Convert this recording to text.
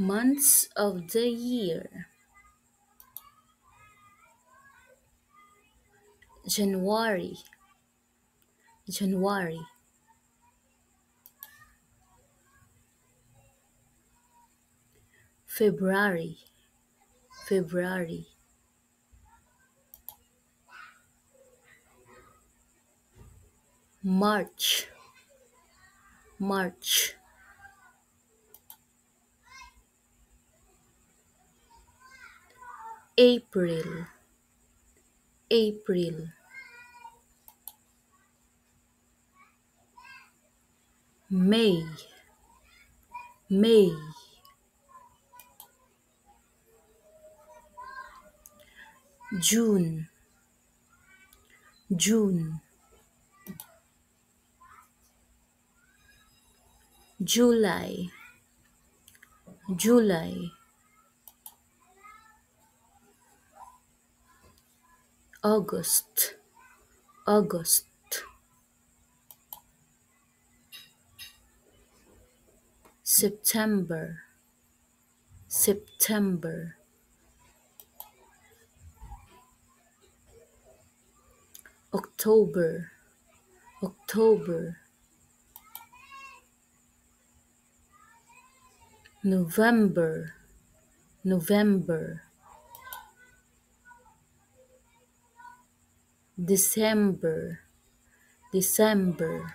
Months of the year: January, January. February, February. March, March. April, April. May, May. June, June. July, July. August, August. September, September. October, October. November, November. December, December.